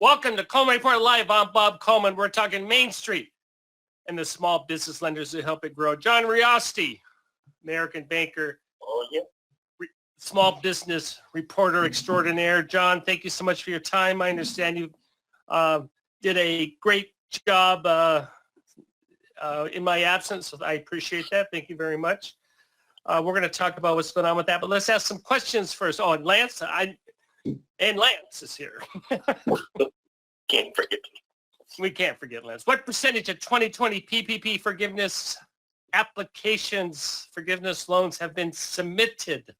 Welcome to Coleman Report Live. I'm Bob Coleman. We're talking Main Street and the small business lenders who help it grow. John Riosti, American banker, small business reporter extraordinaire. John, thank you so much for your time. I understand you did a great job in my absence. So I appreciate that. Thank you very much. We're going to talk about what's going on with that, but let's ask some questions first. Oh, and Lance, Lance is here. Can't forget. We can't forget Lance. What percentage of 2020 PPP forgiveness forgiveness loans have been submitted?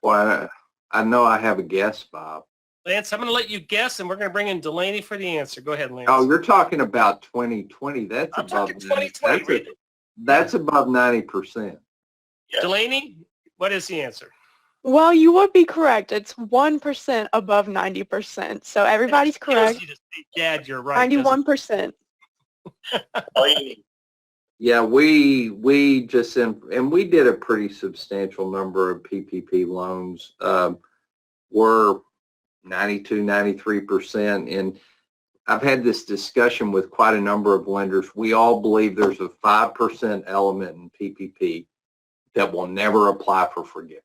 Well, I know I have a guess, Bob. Lance, I'm going to let you guess, and we're going to bring in Delaney for the answer. Go ahead, Lance. Oh, you're talking about 2020. I'm talking 2020. That's above 90%. Yes. Delaney, what is the answer? Well, you would be correct. It's 1% above 90%. So everybody's correct. You just say, Dad, you're right. 91%. All you need. Yeah, we just and we did a pretty substantial number of PPP loans. We're 92, 93%, and I've had this discussion with quite a number of lenders. We all believe there's a 5% element in PPP that will never apply for forgiveness.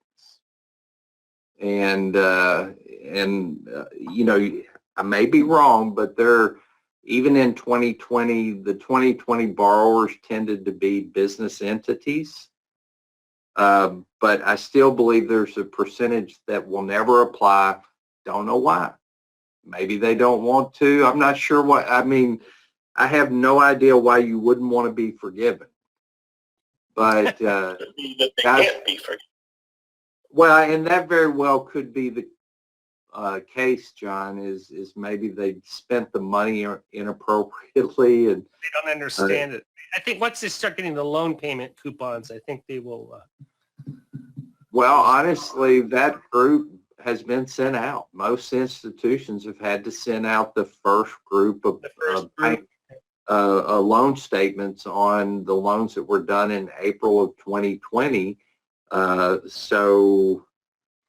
And you know, I may be wrong, but even in 2020, the 2020 borrowers tended to be business entities. But I still believe there's a percentage that will never apply. Don't know why. Maybe they don't want to. I'm not sure what. I mean, I have no idea why you wouldn't want to be forgiven. But That they can't be forgiven. Well, and that very well could be the case, John, is maybe they spent the money inappropriately and they don't understand it. I think once they start getting the loan payment coupons, I think they will. Well, honestly, that group has been sent out. Most institutions have had to send out the first group of loan statements on the loans that were done in April of 2020. So,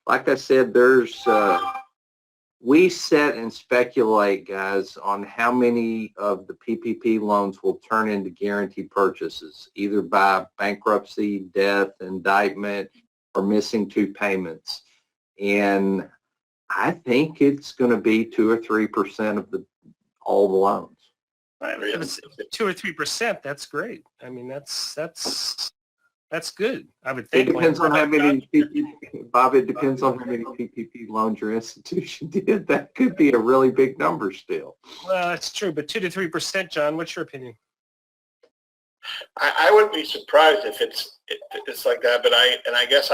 like I said, we set and speculate, guys, on how many of the PPP loans will turn into guaranteed purchases, either by bankruptcy, death, indictment, or missing two payments. And I think it's going to be 2 or 3% of all the loans. If it's 2 or 3%, that's great. I mean, that's good. I would think. It depends on how many PPP, Bob. It depends on how many PPP loans your institution did. That could be a really big number still. Well, that's true, but 2 to 3%, John. What's your opinion? I wouldn't be surprised if it's like that, but I guess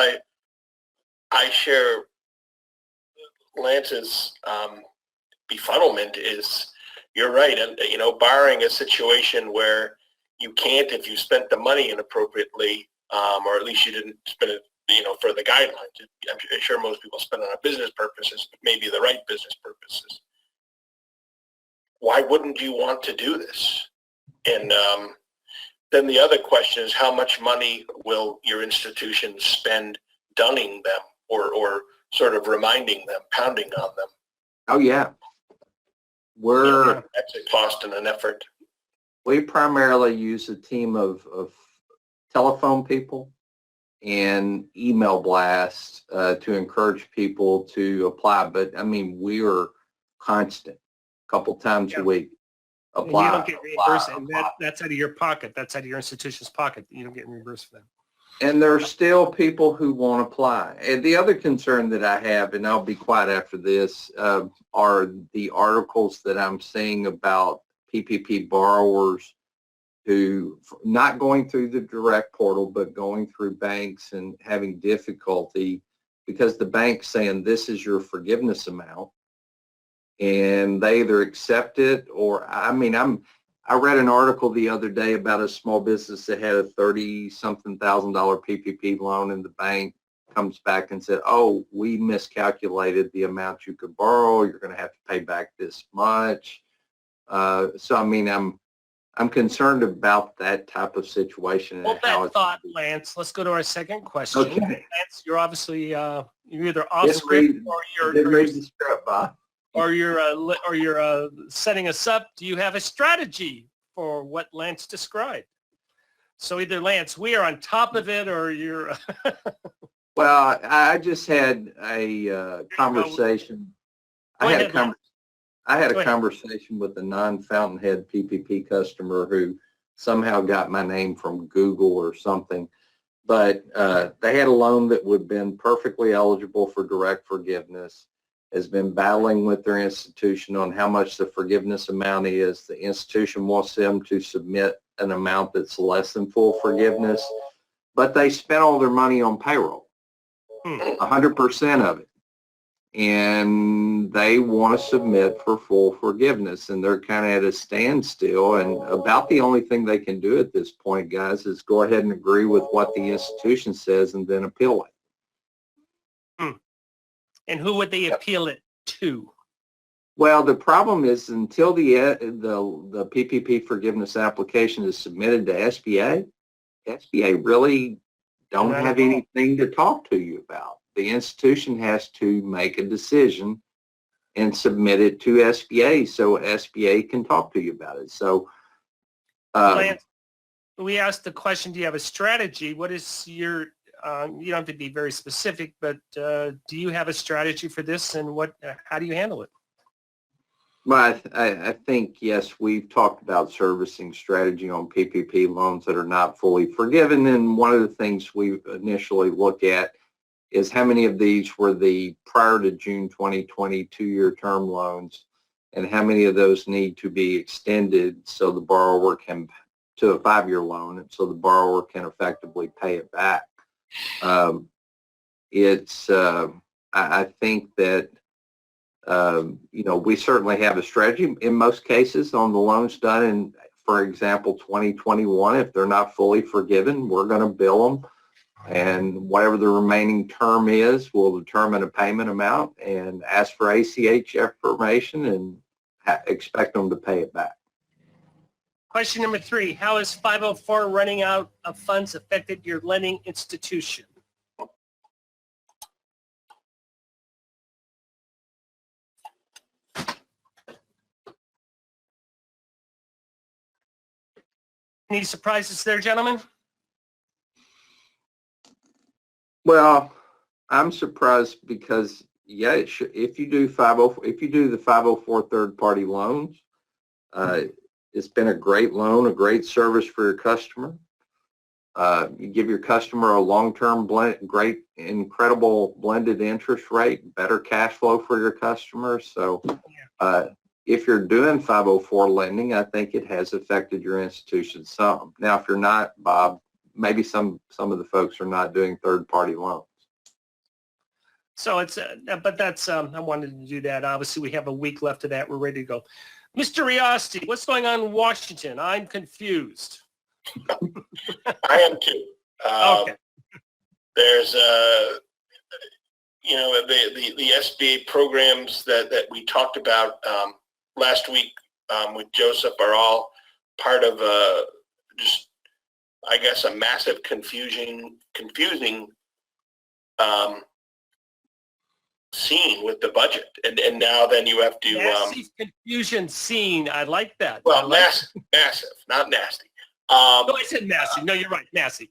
I share Lance's befuddlement. Is you're right, and you know, barring a situation where you can't, if you spent the money inappropriately, or at least you didn't spend it, you know, for the guidelines. I'm sure most people spend it on business purposes, but maybe the right business purposes. Why wouldn't you want to do this? And then the other question is, how much money will your institution spend dunning them or sort of reminding them, pounding on them? Oh, yeah. That's a cost and an effort. We primarily use a team of telephone people and email blasts to encourage people to apply. But I mean, we are constant, a couple times a week. Apply. And you don't get reimbursed, and that's out of your pocket. That's out of your institution's pocket. You don't get reimbursed for that. And there are still people who won't apply. And the other concern that I have, and I'll be quiet after this, are the articles that I'm seeing about PPP borrowers who not going through the direct portal, but going through banks and having difficulty because the bank's saying this is your forgiveness amount, and they either accept it or, I mean, I read an article the other day about a small business that had a $30-something thousand PPP loan, and the bank comes back and said, oh, we miscalculated the amount you could borrow. You're going to have to pay back this much. So, I mean, I'm concerned about that type of situation. Hold that thought, Lance. Let's go to our second question. Okay. Lance, you're obviously you're either off script or you're read the script, Bob. or you're setting us up, do you have a strategy for what Lance described? So either Lance, we are on top of it, or you're. Well, I just had a conversation. I had a conversation with a non-Fountainhead PPP customer who somehow got my name from Google or something, but they had a loan that would have been perfectly eligible for direct forgiveness, has been battling with their institution on how much the forgiveness amount is. The institution wants them to submit an amount that's less than full forgiveness, but they spent all their money on payroll, 100% of it. And they want to submit for full forgiveness, and they're kind of at a standstill, and about the only thing they can do at this point, guys, is go ahead and agree with what the institution says and then appeal it. And who would they appeal it to? Well, the problem is until the PPP forgiveness application is submitted to SBA really don't have anything to talk to you about. The institution has to make a decision and submit it to SBA so SBA can talk to you about it. So, Lance, we asked the question, do you have a strategy? What is your, you don't have to be very specific, but do you have a strategy for this, and how do you handle it? Well, I think, yes, we've talked about servicing strategy on PPP loans that are not fully forgiven. And one of the things we initially look at is how many of these were the prior to June 2020 two-year term loans, and how many of those need to be extended so the borrower can, to a 5-year loan, so the borrower can effectively pay it back. I think that we certainly have a strategy in most cases on the loans done in, for example, 2021. If they're not fully forgiven, we're going to bill them, and whatever the remaining term is, we'll determine a payment amount and ask for ACH information and expect them to pay it back. Question number 3, how has 504 running out of funds affected your lending institution? Any surprises there, gentlemen? Well, I'm surprised because, yeah, if you do the 504 third-party loans, it's been a great loan, a great service for your customer. You give your customer a long-term great, incredible blended interest rate, better cash flow for your customer. So if you're doing 504 lending, I think it has affected your institution some. Now, if you're not, Bob, maybe some of the folks are not doing third-party loans. So it's, but that's, I wanted to do that. Obviously, we have a week left of that. We're ready to go. Mr. Riosti, what's going on in Washington? I'm confused. I am too. Okay. There's, the SBA programs that we talked about last week with Joseph are all part of just, I guess, a massive confusing scene with the budget, and now then you have to massive confusion scene. I like that. Well, massive, not nasty. No, I said massive. No, you're right. Massive.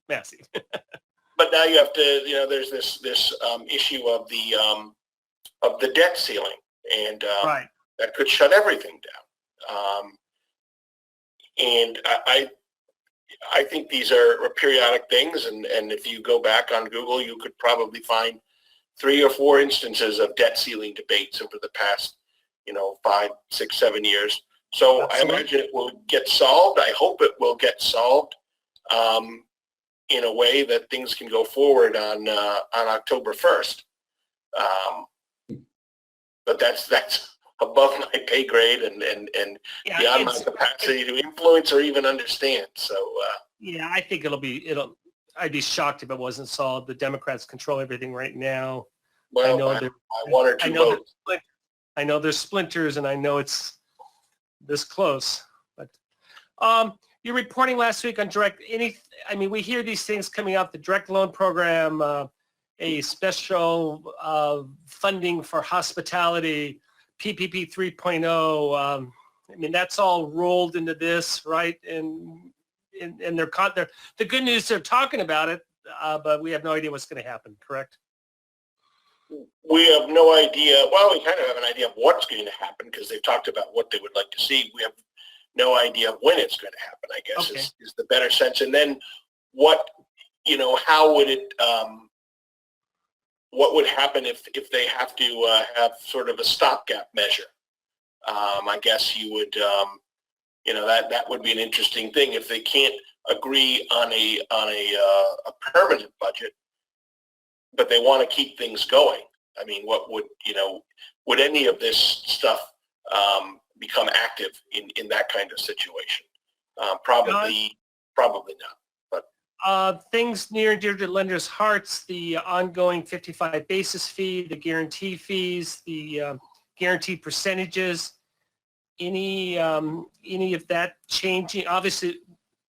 But now you have to, there's this issue of the debt ceiling, and right. That could shut everything down. And I think these are periodic things, and if you go back on Google, you could probably find 3 or 4 instances of debt ceiling debates over the past, 5, 6, 7 years. So absolutely. I imagine it will get solved. I hope it will get solved in a way that things can go forward on October 1st. But that's above my pay grade and beyond my capacity to influence or even understand. So yeah, I think I'd be shocked if it wasn't solved. The Democrats control everything right now. Well, I know one or two votes. I know there's splinters, and I know it's this close. But you're reporting last week on we hear these things coming out, the direct loan program, a special funding for hospitality, PPP 3.0. I mean, that's all rolled into this, right? And they're the good news, they're talking about it, but we have no idea what's going to happen, correct? We have no idea. Well, we kind of have an idea of what's going to happen because they've talked about what they would like to see. We have no idea of when it's going to happen, I guess, Okay. is the better sense. And then what, how would it, what would happen if they have to have sort of a stopgap measure? I guess you would, that would be an interesting thing if they can't agree on a permanent budget, but they want to keep things going. I mean, what would, would any of this stuff become active in that kind of situation? Probably not. But things near and dear to lenders' hearts, the ongoing 55 basis fee, the guarantee fees, the guaranteed percentages, any of that changing? Obviously,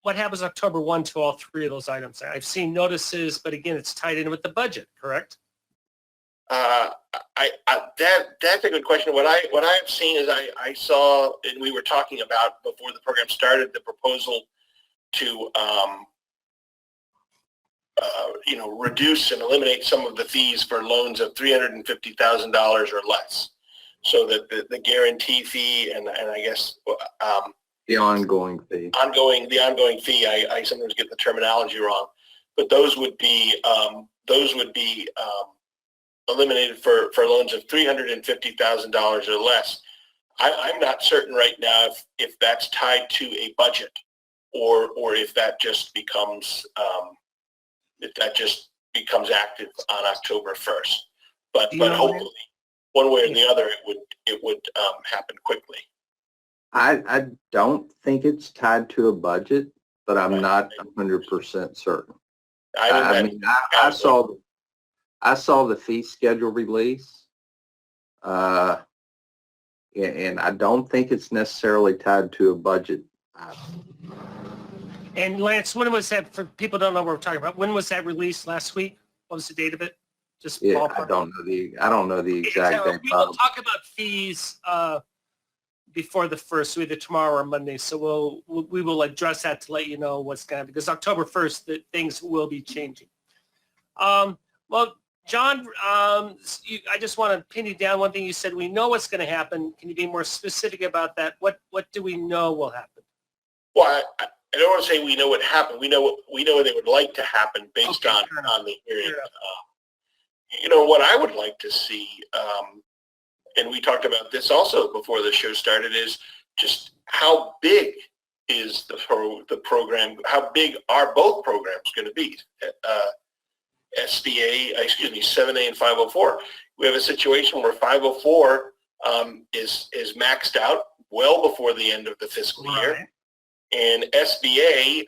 what happens October 1 to all three of those items? I've seen notices, but again, it's tied in with the budget, correct? That's a good question. What I've seen is I saw, and we were talking about before the program started, the proposal to reduce and eliminate some of the fees for loans of $350,000 or less, so that the guarantee fee and I guess The ongoing fee. the ongoing fee. I sometimes get the terminology wrong, but those would be eliminated for loans of $350,000 or less. I'm not certain right now if that's tied to a budget or if that just becomes active on October 1st. But hopefully, one way or the other, it would happen quickly. I don't think it's tied to a budget, but I'm not 100% certain. I saw the fee schedule release, and I don't think it's necessarily tied to a budget. And Lance, when was that, for people who don't know what we're talking about, when was that released? Last week? What was the date of it? Just Yeah, ballpark. I don't know the exact date. We will talk about fees before the first, so either tomorrow or Monday. So we will address that to let you know what's going to happen, because October 1st, things will be changing. Well, John, I just want to pin you down. One thing you said, we know what's going to happen. Can you be more specific about that? What do we know will happen? Well, I don't want to say we know what happened. We know what they would like to happen based on the hearing. What I would like to see, and we talked about this also before the show started, is just how big is the program? How big are both programs going to be? 7A and 504. We have a situation where 504 is maxed out well before the end of the fiscal year, and SBA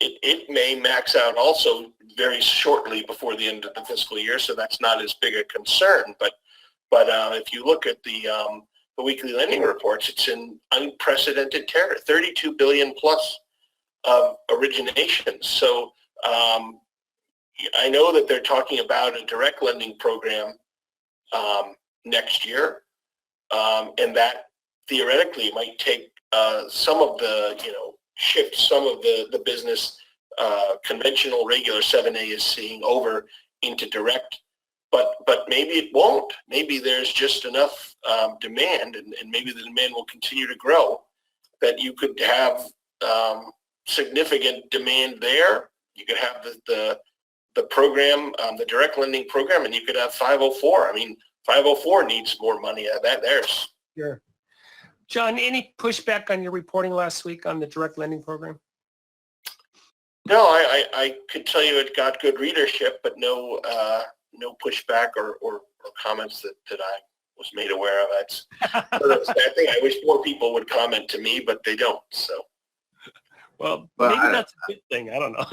it may max out also very shortly before the end of the fiscal year, so that's not as big a concern. But if you look at the weekly lending reports, it's in unprecedented territory, 32 billion plus of originations. So I know that they're talking about a direct lending program next year, and that theoretically might take some of the, shift some of the business conventional regular 7A is seeing over into direct, but maybe it won't. Maybe there's just enough demand, and maybe the demand will continue to grow, that you could have significant demand there. You could have the program, the direct lending program, and you could have 504. I mean, 504 needs more money. There's. Sure. John, any pushback on your reporting last week on the direct lending program? No, I could tell you it got good readership, but no pushback or comments that I was made aware of. That's a sad thing. I wish more people would comment to me, but they don't. So. Well, maybe that's a good thing. I don't know.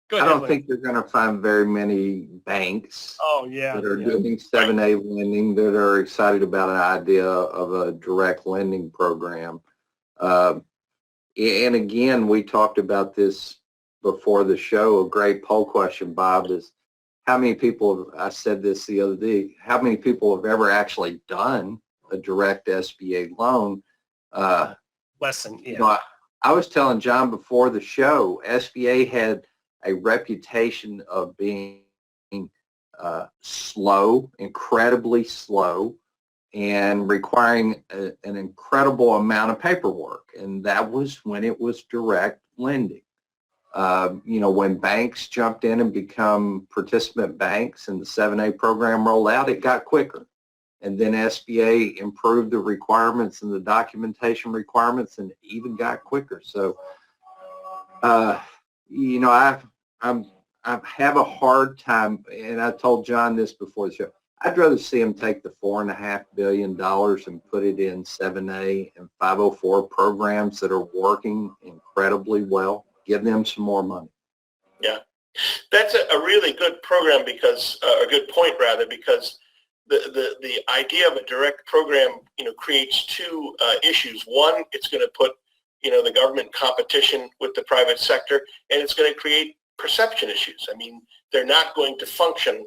Go ahead, I don't think you're going to find very many banks that are doing 7A lending that are excited about an idea of a direct lending program. And again, we talked about this before the show. A great poll question, Bob, is how many people, I said this the other day, how many people have ever actually done a direct SBA loan? Lesson, yeah. You know, I was telling John before the show, SBA had a reputation of being slow, incredibly slow, and requiring an incredible amount of paperwork. And that was when it was direct lending. You know, when banks jumped in and become participant banks and the 7A program rolled out, it got quicker. And then SBA improved the requirements and the documentation requirements and even got quicker. So, you know, I have a hard time, and I told John this before the show, I'd rather see them take the $4.5 billion and put it in 7A and 504 programs that are working incredibly well. Give them some more money. Yeah, that's a really good program because, a good point rather, because the idea of a direct program, you know, creates two issues. One, it's going to put, you know, the government competition with the private sector, and it's going to create perception issues. I mean, they're not going to function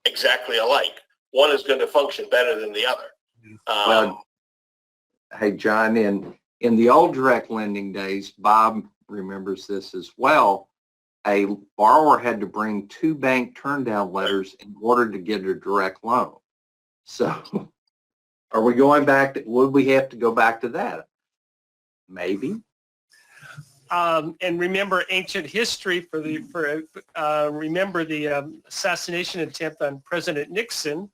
exactly alike. One is going to function better than the other. Well, hey, John, in the old direct lending days, Bob remembers this as well, a borrower had to bring 2 bank turndown letters in order to get a direct loan. So are we going back to, would we have to go back to that? Maybe. And remember ancient history remember the assassination attempt on President Nixon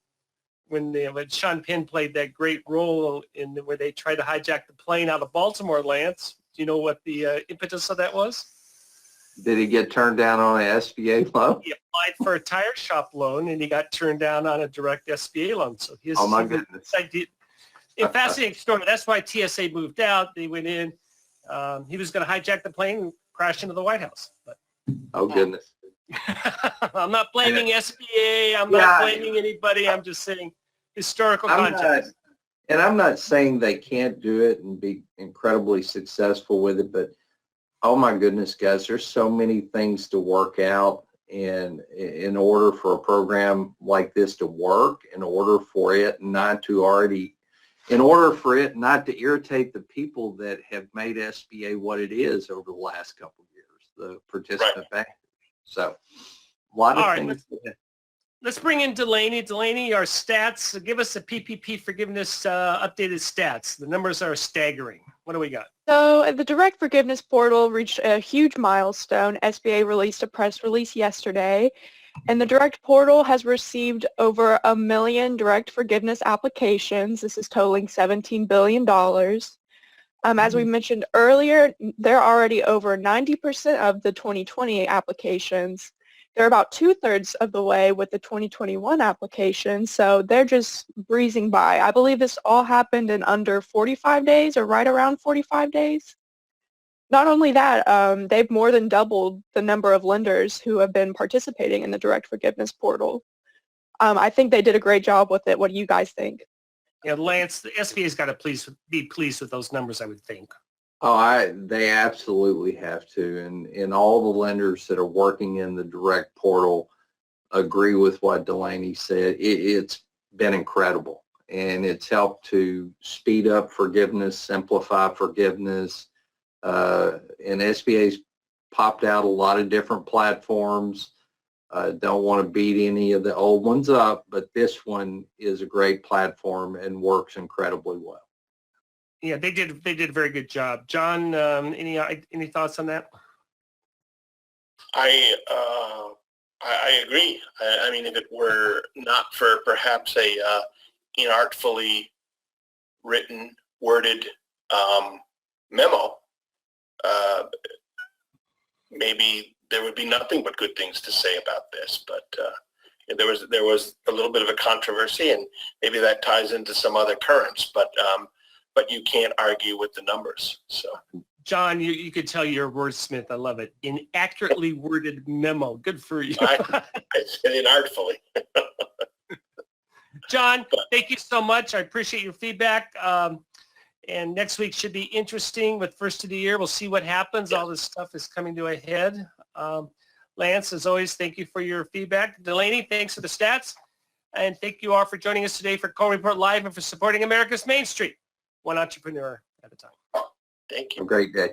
when Sean Penn played that great role in where they tried to hijack the plane out of Baltimore, Lance. Do you know what the impetus of that was? Did he get turned down on an SBA loan? He applied for a tire shop loan and he got turned down on a direct SBA loan. So his, oh my goodness. Fascinating story. That's why TSA moved out. They went in. He was going to hijack the plane and crash into the White House. But oh goodness. I'm not blaming SBA. I'm not blaming anybody. I'm just saying historical context. I'm not saying they can't do it and be incredibly successful with it, but oh my goodness, guys, there's so many things to work out. And in order for a program like this to work, in order for it not to irritate the people that have made SBA what it is over the last couple of years, the participant bankers. So a lot of things. Let's bring in Delaney. Delaney, our stats. Give us the PPP forgiveness updated stats. The numbers are staggering. What do we got? So the direct forgiveness portal reached a huge milestone. SBA released a press release yesterday, and the direct portal has received over 1 million direct forgiveness applications. This is totaling $17 billion. As we mentioned earlier, they're already over 90% of the 2020 applications. They're about 2/3 of the way with the 2021 application, so they're just breezing by. I believe this all happened in under 45 days or right around 45 days. Not only that, they've more than doubled the number of lenders who have been participating in the direct forgiveness portal. I think they did a great job with it. What do you guys think? Yeah, Lance, the SBA's got to be pleased with those numbers, I would think. Oh, they absolutely have to. And all the lenders that are working in the direct portal agree with what Delaney said. It's been incredible. And it's helped to speed up forgiveness, simplify forgiveness. And SBA's popped out a lot of different platforms. Don't want to beat any of the old ones up, but this one is a great platform and works incredibly well. Yeah, they did a very good job. John, any thoughts on that? I agree. I mean, if it were not for perhaps a inartfully written, worded memo, maybe there would be nothing but good things to say about this. But there was a little bit of a controversy, and maybe that ties into some other currents. But you can't argue with the numbers. So, John, you could tell you're a wordsmith. I love it. Inaccurately worded memo. Good for you. I said inartfully. John, thank you so much. I appreciate your feedback. And next week should be interesting with first of the year. We'll see what happens. All this stuff is coming to a head. Lance, as always, thank you for your feedback. Delaney, thanks for the stats. And thank you all for joining us today for Coleman Report Live and for supporting America's Main Street, one entrepreneur at a time. Thank you. Have a great day.